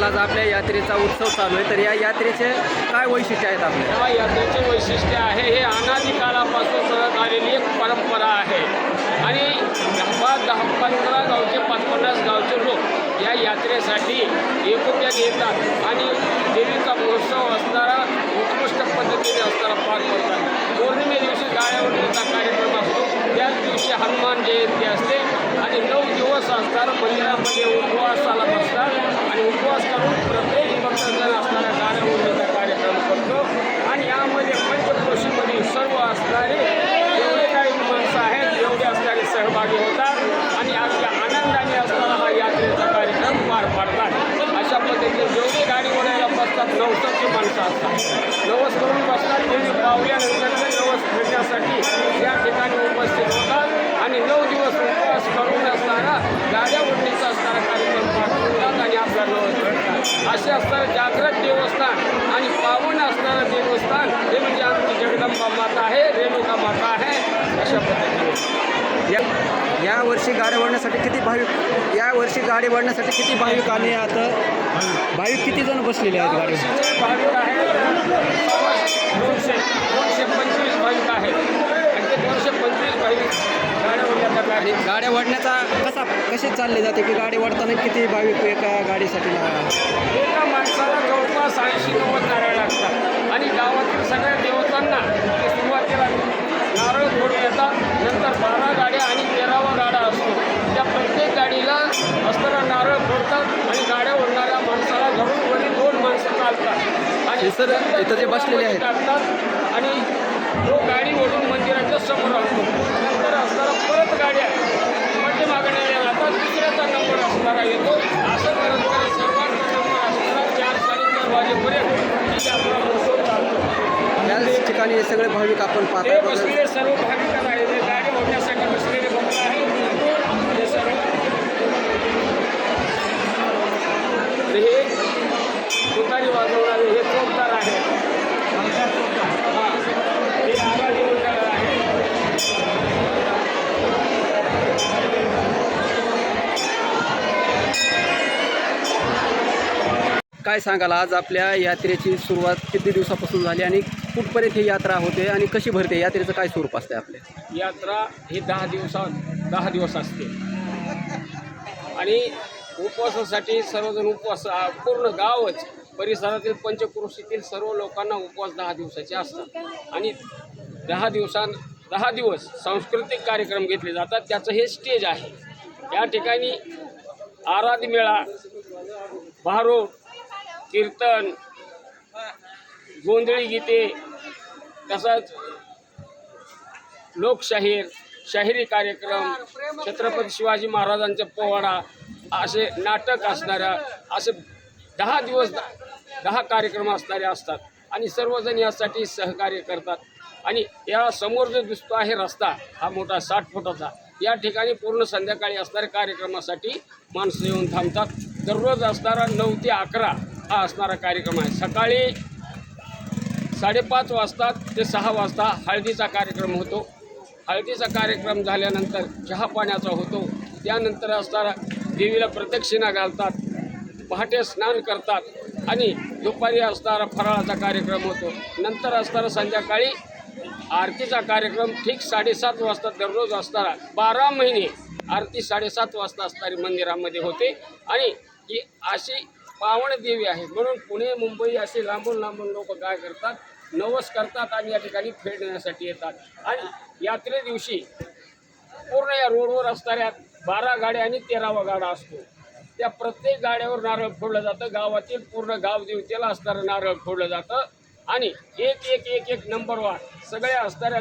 आज आपल्या यात्रेचा उत्सव चालू आहे, तर या यात्रेचे काय वैशिष्ट्य आहेत आपल्या? या यात्रेचे वैशिष्ट्य आहे हे अनादी काळापासून चालत आलेली एक परंपरा आहे आणि 10-15 गावचे 50 गावचे लोक या यात्रेसाठी एकोप्यात येतात आणि देवीचा महोत्सव असणारा उत्कृष्ट पद्धतीने असणारा पार करतात। पौर्णिमे दिवशी गाड्यावरचा कार्यक्रम असतो, त्याच दिवशी हनुमान जयंती असते आणि 9 दिवस असताना मंदिरामध्ये उपवासाला बसतात आणि उपवास करून प्रत्येक भक्तजण असणाऱ्या गाड्यावरचा कार्यक्रम करतो आणि यामध्ये पंचक्रोशीमध्ये सर्व असणारे जेवढे काही माणसं आहेत एवढे असणारे सहभागी होतात आणि आपल्या आनंदाने असणारा हा यात्रेचा कार्यक्रम पार पाडतात। अशा पद्धतीने जेवढे गाडी ओढायला बसतात 90ची माणसं असतात, नवस करून बसतात, देवी पावल्यानंतर नवस फिरण्यासाठी या ठिकाणी उपस्थित होतात आणि 9 दिवस उपवास करून असणारा गाड्या ओढणीचा असणारा कार्यक्रम पार पाडतात आणि आपला नवस फिरतात। असे असणारं जागृत देवस्थान आणि पावन असणारं देवस्थान हे म्हणजे आमची जगदंबा माता आहे, रेणुका माता आहे। अशा पद्धतीने या वर्षी गाड्या वळण्यासाठी किती भाविक आणि आता भाविक किती जण बसलेले आहेत गाडीवर? भाविक आहेत 225 भाविक आहेत आणि ते 225 भाविक गाड्या ओढण्याचा आणि गाड्या वळण्याचा कसे चालले जाते की गाडी वळताना किती भाविक एका गाडीसाठी एका माणसाला जवळपास 80-90 नारळ लागतात आणि गावातील सगळ्या देवतांना ते सुरुवातीला नारळ फोडून येतात, नंतर 12 गाड्या आणि 13वा गाडा असतो, त्या प्रत्येक गाडीला असताना नारळ फोडतात आणि गाड्या ओढणाऱ्या माणसाला घरून वरी 2 माणसं चालतात आणि सर इथं जे बसलेले आहेत टाकतात आणि तो गाडी ओढून मंदिराच्या समोर असतो। नंतर असणारा परत गाड्या पाठीमागणे जातात, दुसऱ्याचा नंबर असणारा येतो, असं करत करत सर्वांचा नंबर असणारा 4-4:30 वाजेपर्यंत तिथे आपला महोत्सव चालतो। याच ठिकाणी सगळे भाविक आपण ते पाहतो बसलेले सर्व भाविक आहेत, ते गाडी ओढण्यासाठी बसलेले भक्त आहेत हे सर्व। हे तुतारी वाजवणारे हे चौकदार आहेत, हे आवाज देवदार आहेत। काय सांगाल, आज आपल्या यात्रेची सुरुवात किती दिवसापासून झाली आणि कुठपर्यंत ही यात्रा होते आणि कशी भरते? यात्रेचं काय स्वरूप असते आपले? यात्रा ही 10 दिवस असते आणि उपवासासाठी सर्वजण उपवास पूर्ण गावच परिसरातील पंचक्रोशीतील सर्व लोकांना उपवास 10 दिवसाचे असतात आणि 10 दिवस सांस्कृतिक कार्यक्रम घेतले जातात। त्याचं हे स्टेज आहे। या ठिकाणी आराधी मेळा, भारूड, कीर्तन, गोंधळी गीते, तसंच शाहिरी कार्यक्रम, छत्रपती शिवाजी महाराजांचा पोवाडा, असे नाटक असणाऱ्या असे 10 दिवस 10 कार्यक्रम असणारे असतात आणि सर्वजण यासाठी सहकार्य करतात। आणि या समोर जो दिसतो आहे रस्ता हा मोठा 60 फुटाचा, या ठिकाणी पूर्ण संध्याकाळी असणाऱ्या कार्यक्रमासाठी माणसं येऊन थांबतात। दररोज असणारा 9 ते 11 हा असणारा कार्यक्रम आहे। सकाळी 5:30 वाजता ते 6 वाजता हळदीचा कार्यक्रम होतो। हळदीचा कार्यक्रम झाल्यानंतर चहा पाण्याचा होतो, त्यानंतर असणारा देवीला प्रदक्षिणा घालतात, पहाटे स्नान करतात आणि दुपारी असणारा फराळाचा कार्यक्रम होतो। नंतर असणारा संध्याकाळी आरतीचा कार्यक्रम ठीक 7:30 वाजता दररोज असणारा 12 महिने आरती 7:30 वाजता असणारी मंदिरामध्ये होते आणि ही अशी पावन देवी आहे म्हणून पुणे मुंबई असे लांबून लोक काय करतात, नवस करतात आणि या ठिकाणी भेट देण्यासाठी येतात। आणि यात्रे दिवशी पूर्ण या रोडवर असणाऱ्या 12 गाड्या आणि 13वा गाडा असतो, त्या प्रत्येक गाड्यावर नारळ फोडलं जातं। गावातील पूर्ण गाव देवतेला असणारं नारळ फोडलं जातं आणि एक नंबरवर सगळ्या असणाऱ्या